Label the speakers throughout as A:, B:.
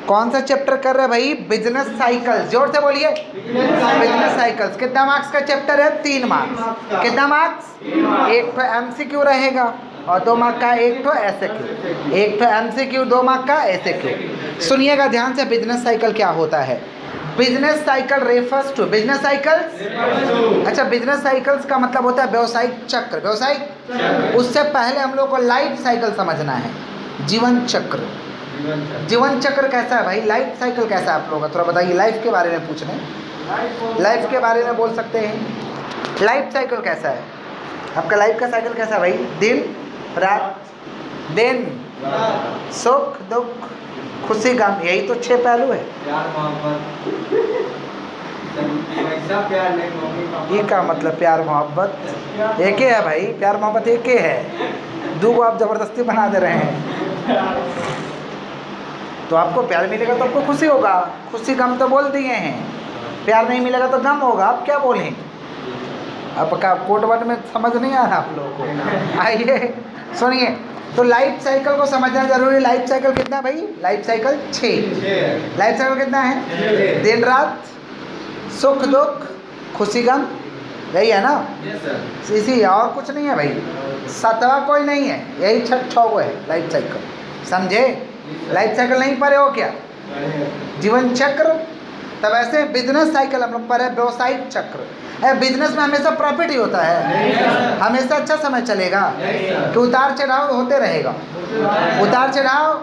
A: कौन सा चैप्टर कर रहे हैं भाई? Business cycle. जोर से बोलिए, बिजनेस साइकिल्स। कितना मार्क्स का चैप्टर है? 3 मार्क्स। कितना मार्क्स? 1 तो MCQ रहेगा और 2 मार्क का 1 तो SAQ। 1 तो MCQ, 2 मार्क का SAQ। सुनिएगा ध्यान से, बिजनेस साइकिल क्या होता है। Business cycle refers to business cycles. अच्छा, बिजनेस साइकिल्स का मतलब होता है व्यवसायिक चक्र। व्यवसायिक, उससे पहले हम लोग को लाइफ साइकिल समझना है। जीवन चक्र। जीवन चक्र कैसा है भाई? लाइफ साइकिल कैसा है आप लोगों का? थोड़ा बताइए। लाइफ के बारे में पूछ रहे हैं, लाइफ के बारे में बोल सकते हैं। लाइफ साइकिल कैसा है आपका? लाइफ का साइकिल कैसा है भाई? दिन रात, दिन सुख दुख, खुशी गम, यही तो 6 पहलू है। ये का मतलब प्यार मोहब्बत एक ही है भाई। प्यार मोहब्बत एक ही है, 2 को आप जबरदस्ती बना दे रहे हैं। तो आपको प्यार मिलेगा तो आपको खुशी होगा, खुशी गम तो बोल दिए हैं। प्यार नहीं मिलेगा तो गम होगा। आप क्या बोलें? आपका कोट वर्ड में समझ नहीं आ रहा आप लोगों को? आइए सुनिए। तो लाइफ साइकिल को समझना जरूरी। लाइफ साइकिल कितना भाई? Life cycle 6। लाइफ साइकिल कितना है? दिन रात, सुख दुख, खुशी गम, यही है ना? इसी, और कुछ नहीं है भाई। 7वां कोई नहीं है, यही 6 को है लाइफ साइकिल। समझे? लाइफ साइकिल नहीं पढ़े हो क्या? जीवन चक्र। तब ऐसे बिजनेस साइकिल हम लोग पढ़े, व्यवसायिक चक्र। बिजनेस में हमेशा प्रॉफिट ही होता है, हमेशा अच्छा समय चलेगा कि उतार चढ़ाव होते रहेगा। उतार चढ़ाव,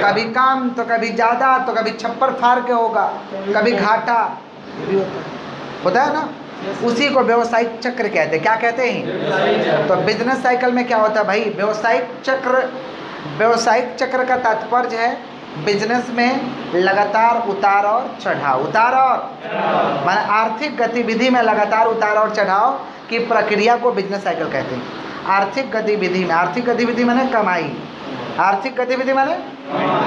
A: कभी कम तो कभी ज़्यादा, तो कभी छप्पर फाड़ के होगा, कभी घाटा होता है ना। उसी को व्यवसायिक चक्र कहते हैं। क्या कहते हैं? तो बिजनेस साइकिल में क्या होता है भाई? व्यवसायिक चक्र। व्यवसायिक चक्र का तात्पर्य है बिजनेस में लगातार उतार और चढ़ाव। उतार और माने आर्थिक गतिविधि में लगातार उतार और चढ़ाव की प्रक्रिया को बिजनेस साइकिल कहते हैं। आर्थिक गतिविधि में, आर्थिक गतिविधि माने कमाई, आर्थिक गतिविधि माने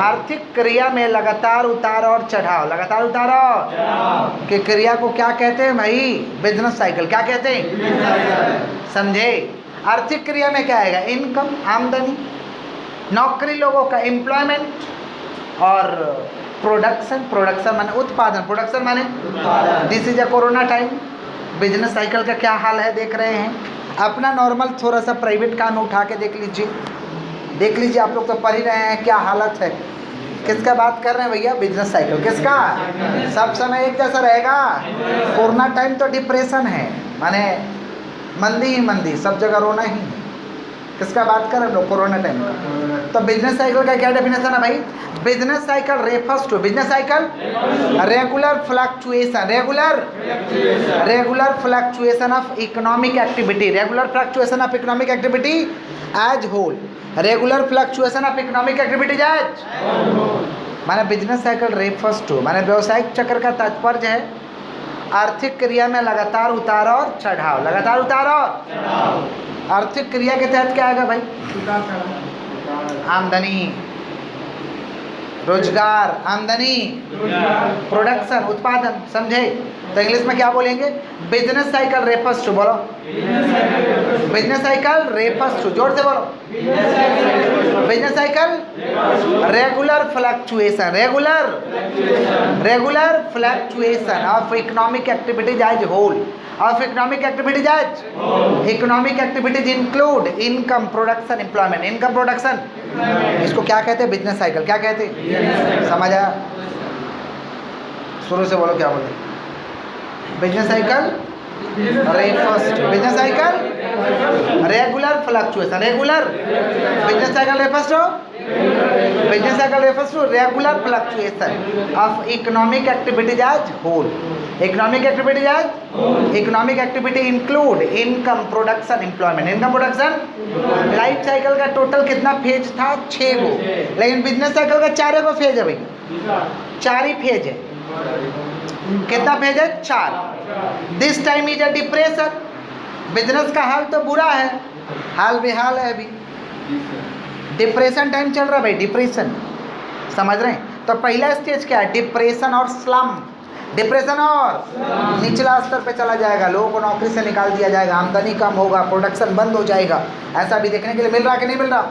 A: आर्थिक क्रिया में लगातार उतार और चढ़ाव। लगातार उतार और की क्रिया को क्या कहते हैं भाई? Business cycle. क्या कहते हैं? समझे? आर्थिक क्रिया में क्या आएगा? इनकम, आमदनी, नौकरी लोगों का, एम्प्लॉयमेंट, और प्रोडक्शन। प्रोडक्शन माने उत्पादन। प्रोडक्शन माने this is a corona time. Business cycle का क्या हाल है देख रहे हैं। अपना नॉर्मल थोड़ा सा प्राइवेट काम उठा के देख लीजिए, देख लीजिए। आप लोग तो पढ़ ही रहे हैं, क्या हालत है। किसका बात कर रहे हैं भैया? Business cycle. किसका? सब समय एक जैसा रहेगा। कोरोना टाइम तो डिप्रेशन है, माने मंदी ही मंदी, सब जगह रोना ही। किसका बात कर रहे हैं लोग? कोरोना टाइम का। तो बिजनेस साइकिल का क्या डेफिनेशन है भाई? Business cycle refers to, business cycle regular fluctuation, regular fluctuation of economic activity, regular fluctuation of economic activity as whole, regular fluctuation of economic activities as माने business cycle refers to माने व्यवसायिक चक्र का तात्पर्य है आर्थिक क्रिया में लगातार उतार और चढ़ाव। लगातार उतार और आर्थिक क्रिया के तहत क्या आएगा भाई? आमदनी, रोजगार, आमदनी, प्रोडक्शन, उत्पादन। समझे? तो इंग्लिश में क्या बोलेंगे? Business cycle refers to. बोलो, बिजनेस साइकिल रेफर्स टू। जोर से बोलो, business cycle regular fluctuation, regular fluctuation of economic activities as whole, of economic activities as economic activities include income, production, employment. Income, production, इसको क्या कहते हैं? Business cycle. क्या कहते हैं? समझ आया? शुरू से बोलो, क्या बोले? Business cycle refers to, business cycle regular fluctuation, regular business cycle refers to, business cycle refers to regular fluctuation of economic activities as whole. Economic activities as economic activity include income, production, employment. Income, production. Life cycle का total कितना phase था? 6 गो, लेकिन business cycle का 4 गो phase है भाई। 4 ही phase है। कितना phase है? 4। This time is a depression. Business का हाल तो बुरा है, हाल बेहाल है अभी। डिप्रेशन टाइम चल रहा है भाई, डिप्रेशन। समझ रहे हैं? तो पहला स्टेज क्या है? डिप्रेशन और स्लम। डिप्रेशन और निचला स्तर पे चला जाएगा, लोगों को नौकरी से निकाल दिया जाएगा, आमदनी कम होगा, प्रोडक्शन बंद हो जाएगा। ऐसा भी देखने के लिए मिल रहा कि नहीं मिल रहा?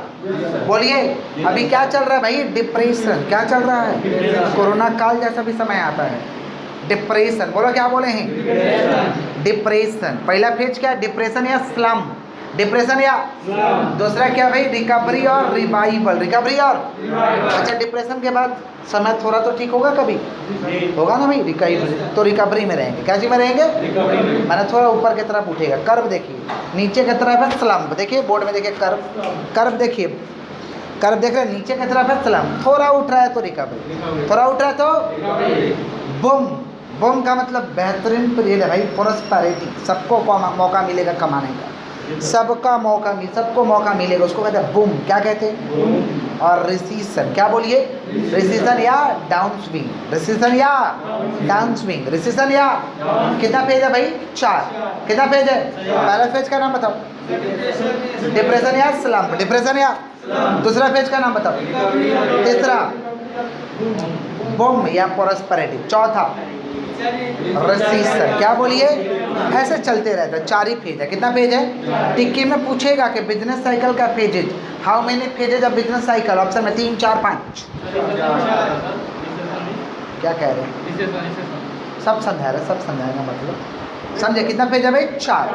A: बोलिए, अभी क्या चल रहा है भाई? डिप्रेशन। क्या चल रहा है? कोरोना काल जैसा भी समय आता है। डिप्रेशन, बोलो क्या बोले हैं? डिप्रेशन। पहला फेज क्या है? डिप्रेशन या स्लम। डिप्रेशन या दूसरा क्या भाई? रिकवरी और रिवाइवल। रिकवरी और अच्छा, डिप्रेशन के बाद समय थोड़ा तो ठीक होगा, कभी होगा ना भाई? रिकवरी तो रिकवरी में रहेंगे। कैसी में रहेंगे? मैंने थोड़ा ऊपर की तरफ उठेगा। कर्व देखिए, नीचे की तरफ है स्लम्प। देखिए बोर्ड में, देखिए कर्व, कर्व देखिए, कर्व देख रहे हैं, नीचे की तरफ है स्लम्प। थोड़ा उठ रहा है तो रिकवरी, थोड़ा उठ रहा है तो बूम। बूम का मतलब बेहतरीन पीरियड है भाई, प्रोस्पेरिटी। सबको मौका मिलेगा कमाने का, सबका मौका सबको मौका मिलेगा, उसको कहते हैं बूम। क्या कहते हैं? और रिसीशन, क्या बोलिए? रिसीशन या डाउन स्विंग। रिसीशन या डाउन स्विंग। रिसीशन या कितना फेज है भाई? 4। कितना फेज है? पहला फेज का नाम बताओ। डिप्रेशन या स्लम्प। डिप्रेशन या दूसरा फेज का नाम बताओ। तीसरा बूम या प्रोस्पेरिटी। चौथा रिसीशन। क्या बोलिए? ऐसे चलते रहता है। 4 ही फेज है। कितना फेज है? टिक्की में पूछेगा कि बिजनेस साइकिल का phases, how many phases of business cycle? Option में 3, 4, 5। क्या कह रहे हैं? सब समझा रहे, सब समझाएगा मतलब समझे? कितना फेज है भाई? 4।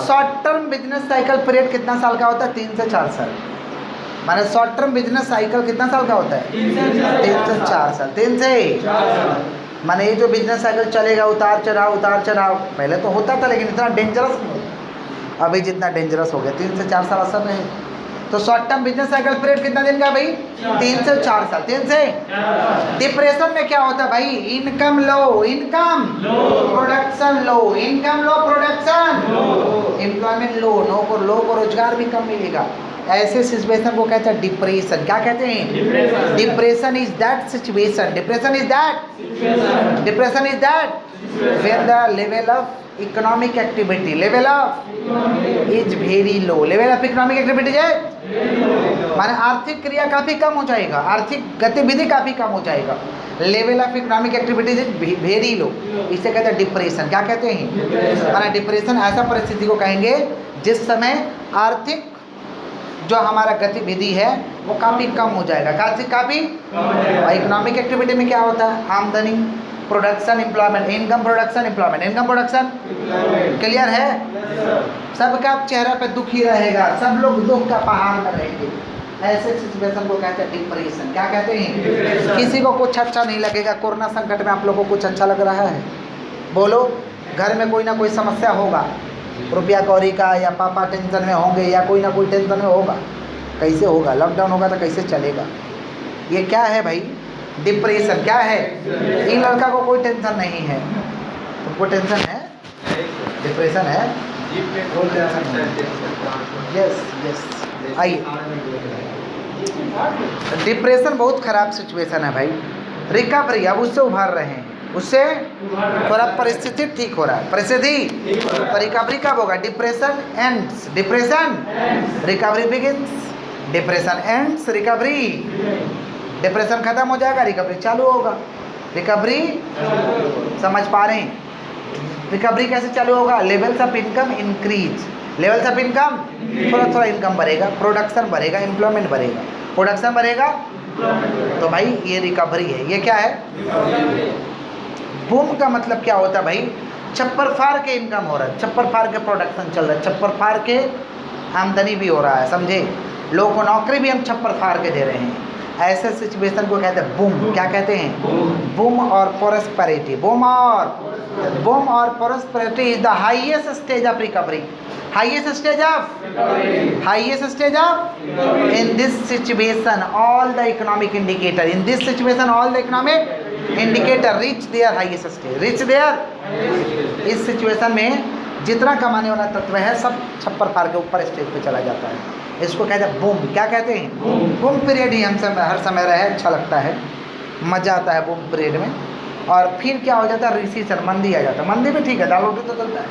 A: Short term business cycle period कितना साल का होता है? 3 से 4 साल। माने शॉर्ट टर्म बिजनेस साइकिल कितना साल का होता है? 3 से 4 साल। 3 से माने ये जो बिजनेस साइकिल चलेगा, उतार चढ़ाव उतार चढ़ाव, पहले तो होता था लेकिन इतना डेंजरस नहीं होता अभी जितना डेंजरस हो गया। 3 से 4 साल असर नहीं। तो short term business cycle period कितना दिन का भाई? 3 से 4 साल। 3 से डिप्रेशन में क्या होता है भाई? इनकम लो, इनकम प्रोडक्शन लो, इनकम लो प्रोडक्शन, एम्प्लॉयमेंट लो, लोगों को रोजगार भी कम मिलेगा। ऐसे सिचुएशन को कहते हैं डिप्रेशन। क्या कहते हैं? Depression is that situation. Depression is that, depression is that when the level of economic activity, level of is very low, level of economic activity है माने आर्थिक क्रिया काफ़ी कम हो जाएगा, आर्थिक गतिविधि काफ़ी कम हो जाएगा। Level of economic activities is very लो, इसे कहते हैं डिप्रेशन। क्या कहते हैं? माने डिप्रेशन ऐसा परिस्थिति को कहेंगे जिस समय आर्थिक जो हमारा गतिविधि है वो काफ़ी कम हो जाएगा। काफ़ी इकोनॉमिक एक्टिविटी में क्या होता है? आमदनी, production, employment, income production, employment, income production. Clear है? सबका चेहरा पे दुख ही रहेगा, सब लोग दुख का पहाड़ में रहेंगे। ऐसे सिचुएशन को कहते हैं डिप्रेशन। क्या कहते हैं? किसी को कुछ अच्छा नहीं लगेगा। कोरोना संकट में आप लोगों को कुछ अच्छा लग रहा है? बोलो, घर में कोई ना कोई समस्या होगा, रुपया कौड़ी का, या पापा टेंशन में होंगे, या कोई ना कोई टेंशन में होगा। कैसे होगा? लॉकडाउन होगा तो कैसे चलेगा? ये क्या है भाई? डिप्रेशन। क्या है? इन लड़का को कोई टेंशन नहीं है, तुमको टेंशन है? डिप्रेशन है? Yes yes. आइए, डिप्रेशन बहुत खराब सिचुएशन है भाई। रिकवरी, अब उससे उभार रहे हैं, उससे थोड़ा परिस्थिति ठीक हो रहा है। परिस्थिति तो रिकवरी कब होगा? Depression ends, depression recovery begins, depression ends recovery. Depression खत्म हो जाएगा, रिकवरी चालू होगा। रिकवरी समझ पा रहे हैं? रिकवरी कैसे चालू होगा? Levels of income increase, levels of income, थोड़ा थोड़ा इनकम बढ़ेगा, प्रोडक्शन बढ़ेगा, एम्प्लॉयमेंट बढ़ेगा, प्रोडक्शन बढ़ेगा, तो भाई ये रिकवरी है। ये क्या है? बूम का मतलब क्या होता है भाई? छप्पर फाड़ के इनकम हो रहा है, छप्पर फाड़ के प्रोडक्शन चल रहा है, छप्पर फाड़ के आमदनी भी हो रहा है। समझे? लोगों को नौकरी भी हम छप्पर फाड़ के दे रहे हैं। ऐसे सिचुएशन को कहते हैं बूम। क्या कहते हैं? बूम और प्रोस्पेरिटी। बूम और prosperity is the highest stage of recovery. Highest stage of in this situation all the economic indicator reach their highest stage, इस सिचुएशन में जितना कमाने वाला तत्व है सब छप्पर फाड़ के ऊपर स्टेज पे चला जाता है। इसको कहते हैं बूम। क्या कहते हैं? बूम पीरियड ही हम सब हर समय रहे, अच्छा लगता है, मज़ा आता है बूम पीरियड में। और फिर क्या हो जाता है? रिसीशन, मंदी आ जाता है। मंदी भी ठीक है, दाल रोटी तो चलता है।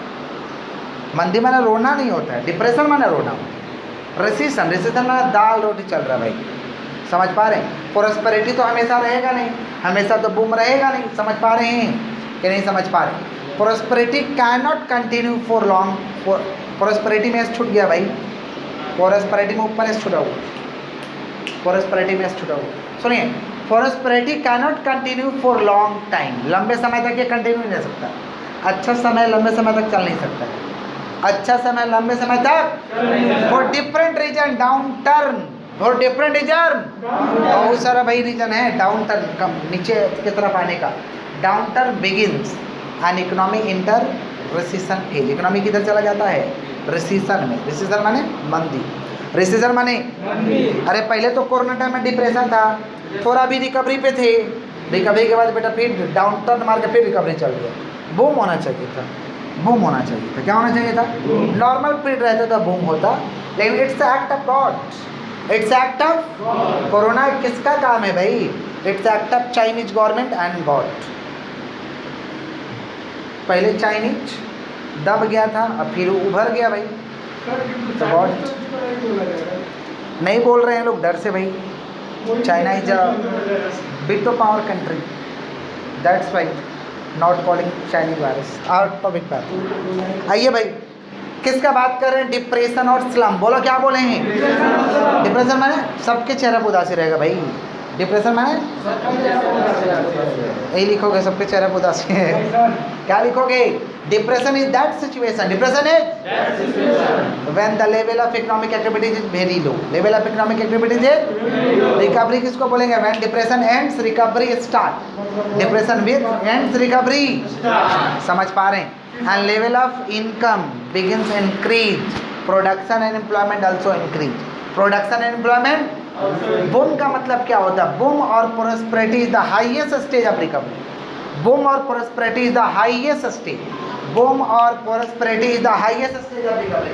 A: मंदी माने रोना नहीं होता है, डिप्रेशन माने रोना होता है। रिसीशन माने दाल रोटी चल रहा है भाई। समझ पा रहे हैं? प्रोस्पेरिटी तो हमेशा रहेगा नहीं, हमेशा तो बूम रहेगा नहीं। समझ पा रहे हैं? कि नहीं समझ पा रहे? Prosperity can not continue for long. Prosperity में एस छूट गया भाई, प्रोस्पेरिटी में ऊपर एस छूटा हुआ, प्रोस्पेरिटी में एस छूटा हुआ। सुनिए, prosperity can not continue for long time, लंबे समय तक ये कंटिन्यू नहीं रह सकता। अच्छा समय लंबे समय तक चल नहीं सकता है, अच्छा समय लंबे समय तक। For different reason downturn, for different reason, बहुत सारा भाई रीजन है डाउन टर्न, कम नीचे की तरफ आने का। Down turn begins and economy inter recession phase, economy किधर चला जाता है? रिसेशन में। रिसेशन माने मंदी, रिसेशन माने अरे पहले तो कोरोना टाइम में डिप्रेशन था, थोड़ा भी रिकवरी पे थे, रिकवरी के बाद बेटा फिर डाउन टर्न मार के फिर रिकवरी चल गया। बूम होना चाहिए था, बूम होना चाहिए था। क्या होना चाहिए था? नॉर्मल पीरियड रहता था बूम होता, लेकिन it's act of God, it's act of. Corona किसका काम है भाई? It's act of Chinese government and God. पहले चाइनीज दब गया था, अब फिर उभर गया भाई, तो गॉड। नहीं बोल रहे हैं लोग डर से भाई, China is a big power country, that's why not calling Chinese virus. Out topic पर आइए भाई, किसका बात कर रहे हैं? डिप्रेशन और स्लम। बोलो क्या बोले हैं? डिप्रेशन माने सबके चेहरे पर उदासी रहेगा भाई। डिप्रेशन माने यही लिखोगे, सबके चेहरे पर उदासी है। क्या लिखोगे? Depression is that situation, depression is when the level of economic activities is very low, level of economic activities is. Recovery किसको बोलेंगे? When depression ends recovery start, depression with ends recovery. समझ पा रहे हैं? And level of income begins increase, production and employment also increase, production and employment. Boom का मतलब क्या होता है? बूम और prosperity is the highest stage of recovery. Boom और prosperity is the highest stage, boom और prosperity is the highest stage of recovery,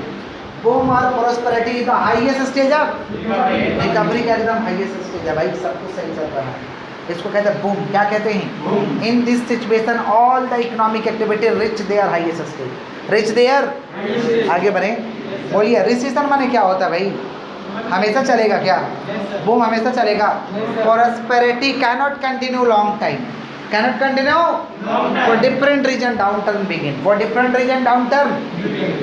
A: boom और prosperity is the highest stage of recovery. का एकदम हाईएस्ट स्टेज है भाई, सब कुछ सही चल रहा है, इसको कहते हैं बूम। क्या कहते हैं? In this situation all the economic activity reach their highest stage, reach their. आगे बढ़े, बोलिए रिसेशन माने क्या होता है भाई? हमेशा चलेगा क्या? बूम हमेशा चलेगा। Prosperity can not continue long time, can not continue for different reason downturn begin, for different reason downturn,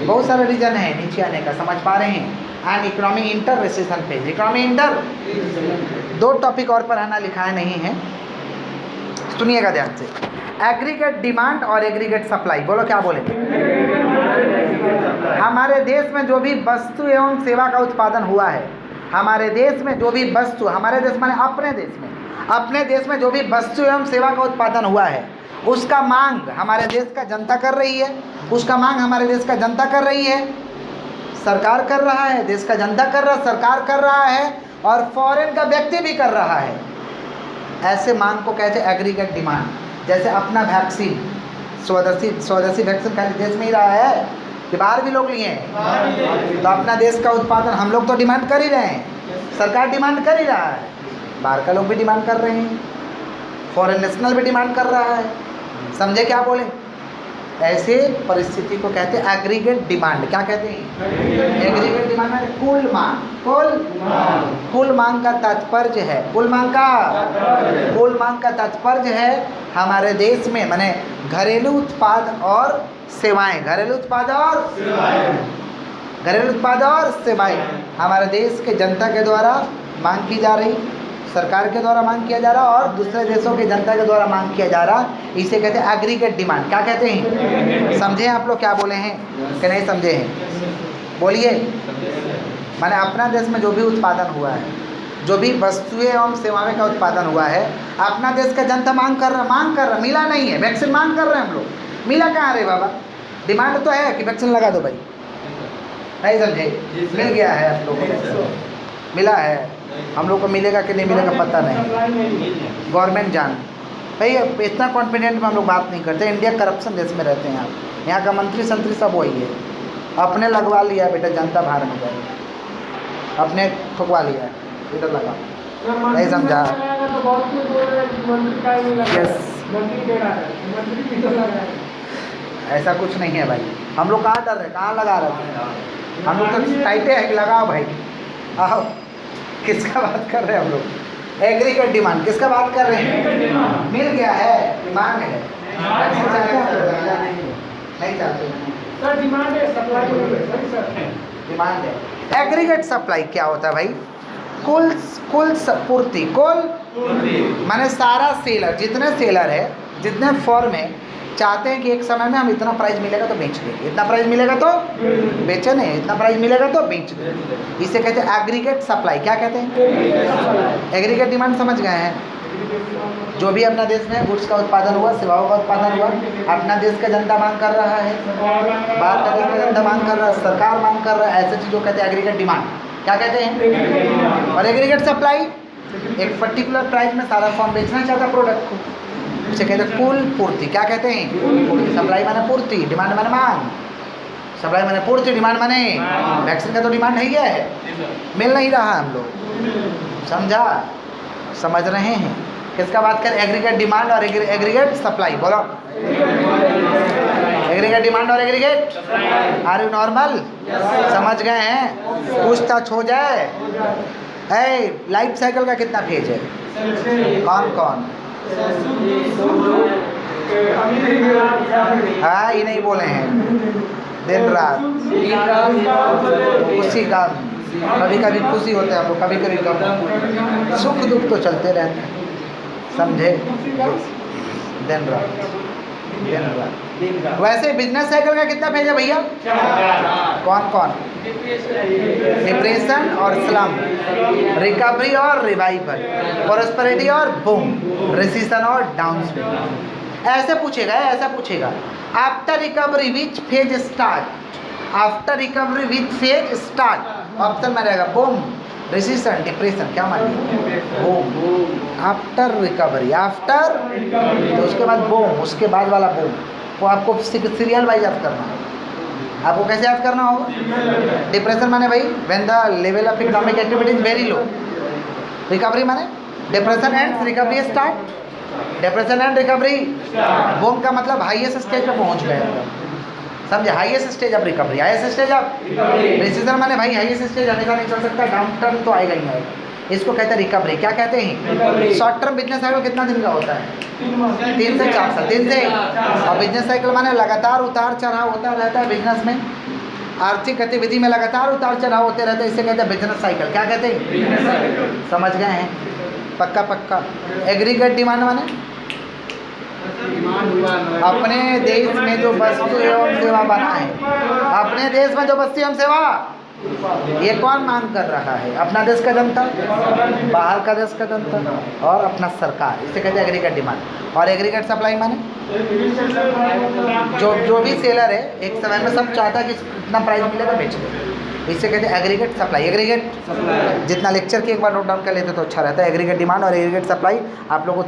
A: बहुत सारे रीजन है नीचे आने का, समझ पा रहे हैं? And economy inter recession phase, economy inter. दो टॉपिक और पढ़ाना लिखा नहीं है, सुनिएगा ध्यान से। एग्रीगेट डिमांड और एग्रीगेट सप्लाई। बोलो क्या बोले? हमारे देश में जो भी वस्तु एवं सेवा का उत्पादन हुआ है, हमारे देश में जो भी वस्तु, हमारे देश माने अपने देश में, अपने देश में जो भी वस्तु एवं सेवा का उत्पादन हुआ है, उसका मांग हमारे देश का जनता कर रही है, उसका मांग हमारे देश का जनता कर रही है, सरकार कर रहा है, देश का जनता कर रहा है, सरकार कर रहा है, और फॉरेन का व्यक्ति भी कर रहा है। ऐसे मांग को कहते हैं एग्रीगेट डिमांड। जैसे अपना वैक्सीन, स्वदेशी वैक्सीन खाली देश में ही रहा है कि बाहर भी लोग लिए हैं, तो अपना देश का उत्पादन हम लोग तो डिमांड कर ही रहे हैं, सरकार डिमांड कर ही रहा है, बाहर का लोग भी डिमांड कर रहे हैं, फॉरेन नेशनल भी डिमांड कर रहा है। समझे क्या बोले? ऐसे परिस्थिति को कहते हैं एग्रीगेट डिमांड। क्या कहते हैं? एग्रीगेट डिमांड है कुल मांग, कुल मांग का तात्पर्य है, कुल मांग का तात्पर्य है हमारे देश में माने घरेलू उत्पाद और सेवाएं, घरेलू उत्पाद और सेवाएं हमारे देश के जनता के द्वारा मांग की जा रही, सरकार के द्वारा मांग किया जा रहा और दूसरे देशों की जनता के द्वारा मांग किया जा रहा, इसे कहते हैं एग्रीगेट डिमांड। क्या कहते हैं? समझे आप लोग क्या बोले हैं कि नहीं समझे हैं? बोलिए। माने अपना देश में जो भी उत्पादन हुआ है, जो भी वस्तुएं एवं सेवाएं का उत्पादन हुआ है, अपना देश का जनता मांग कर रहा, मिला नहीं है, वैक्सीन मांग कर रहे हैं हम लोग, मिला कहाँ रे बाबा? डिमांड तो है कि वैक्सीन लगा दो भाई, नहीं समझे? मिल गया है आप लोगों को, मिला है, हम लोग को मिलेगा कि नहीं मिलेगा पता नहीं, गवर्नमेंट जान भाई। इतना कॉन्फिडेंट में हम लोग बात नहीं करते, इंडिया करप्शन देश में रहते हैं आप, यहाँ का मंत्री संतरी सब वही है, अपने लगवा लिया बेटा, जनता बाहर में जाए, अपने ठुकवा लिया, इधर लगा, नहीं समझा? ऐसा कुछ नहीं है भाई, हम लोग कहाँ डर रहे, कहाँ लगा रहे हैं हम लोग? तो टाइटे है कि लगाओ भाई, आओ। किसका बात कर रहे हैं हम लोग? Aggregate demand. किसका बात कर रहे हैं? मिल गया है, डिमांड है, नहीं चाहते
B: सर डिमांड है, सप्लाई नहीं सर।
A: डिमांड है। एग्रीगेट सप्लाई क्या होता है भाई? कुल पूर्ति। कुल माने सारा सेलर, जितने सेलर है, जितने फर्म है, चाहते हैं कि एक समय में हम इतना प्राइस मिलेगा तो बेच देंगे, इतना प्राइस मिलेगा तो बेचे नहीं, इतना प्राइस मिलेगा तो बेच देंगे। इसे कहते हैं एग्रीगेट सप्लाई। क्या कहते हैं? एग्रीगेट डिमांड समझ गए हैं? जो भी अपना देश में गुड्स का उत्पादन हुआ, सेवाओं का उत्पादन हुआ, अपना देश का जनता मांग कर रहा है, बाहर का देश का जनता मांग कर रहा है, सरकार मांग कर रहा है, ऐसे चीज़ों कहते हैं एग्रीगेट डिमांड। क्या कहते हैं? और एग्रीगेट सप्लाई एक पर्टिकुलर प्राइस में सारा फॉर्म बेचना चाहता है प्रोडक्ट को, उसे कहते हैं कुल पूर्ति। क्या कहते हैं? सप्लाई माने पूर्ति, डिमांड माने मांग। सप्लाई माने पूर्ति, डिमांड माने वैक्सीन का तो डिमांड है ही है, मिल नहीं रहा हम लोग। समझा? समझ रहे हैं? किसका बात करें? एग्रीगेट डिमांड और एग्रीगेट सप्लाई। बोलो, एग्रीगेट डिमांड और एग्रीगेट। Are you normal? समझ गए हैं? पूछताछ हो जाए। लाइफ साइकिल का कितना फेज है? कौन कौन? हाँ, ये नहीं बोले हैं। दिन रात खुशी का, कभी कभी खुशी होते हैं हम लोग, कभी कभी गम, सुख दुख तो चलते रहते हैं। समझे? दिन रात दिन रात। वैसे बिजनेस साइकिल का कितना फेज है भैया? कौन कौन? डिप्रेशन और स्लम, रिकवरी और रिवाइवल, प्रॉस्पेरिटी और बूम, रिसेशन और डाउनस्विंग। ऐसे पूछेगा, ऐसा पूछेगा। After recovery which phase start? After recovery which phase start? Option में रहेगा बूम, रिसेशन, डिप्रेशन। क्या मान लीजिए? बूम। आफ्टर रिकवरी, आफ्टर तो उसके बाद बूम, उसके बाद वाला बूम। वो आपको सीरियल वाइज याद करना है। आपको कैसे याद करना होगा? डिप्रेशन माने भाई when the level of economic activity is very low. Recovery माने depression end recovery start, depression end recovery. Boom का मतलब हाईएस्ट स्टेज पे पहुंच गए, समझे? Highest stage of recovery, highest stage of recession माने भाई हाईएस्ट स्टेज हमेशा नहीं चल सकता, डाउन टर्न तो आएगा ही आएगा। इसको कहते हैं रिकवरी। क्या कहते हैं? शॉर्ट टर्म बिजनेस साइकिल कितना दिन का होता है? 3 से 4 साल। 3 से, और बिजनेस साइकिल माने लगातार उतार चढ़ाव होता रहता है बिजनेस में, आर्थिक गतिविधि में लगातार उतार चढ़ाव होते रहते हैं। इसे कहते हैं बिजनेस साइकिल। क्या कहते हैं? समझ गए हैं? पक्का पक्का। एग्रीगेट डिमांड माने अपने देश में जो वस्तु एवं सेवा बना है, अपने देश में जो वस्तु एवं सेवा, ये कौन मांग कर रहा है? अपना देश का जनता, बाहर का देश का जनता और अपना सरकार। इसे कहते हैं एग्रीगेट डिमांड। और एग्रीगेट सप्लाई माने जो भी सेलर है एक समय में सब चाहता है कि इतना प्राइस मिलेगा बेच दे। इसे कहते हैं एग्रीगेट सप्लाई। एग्रीगेट जितना लेक्चर की एक बार नोट डाउन कर लेते तो अच्छा रहता है। एग्रीगेट डिमांड और एग्रीगेट सप्लाई आप लोगों को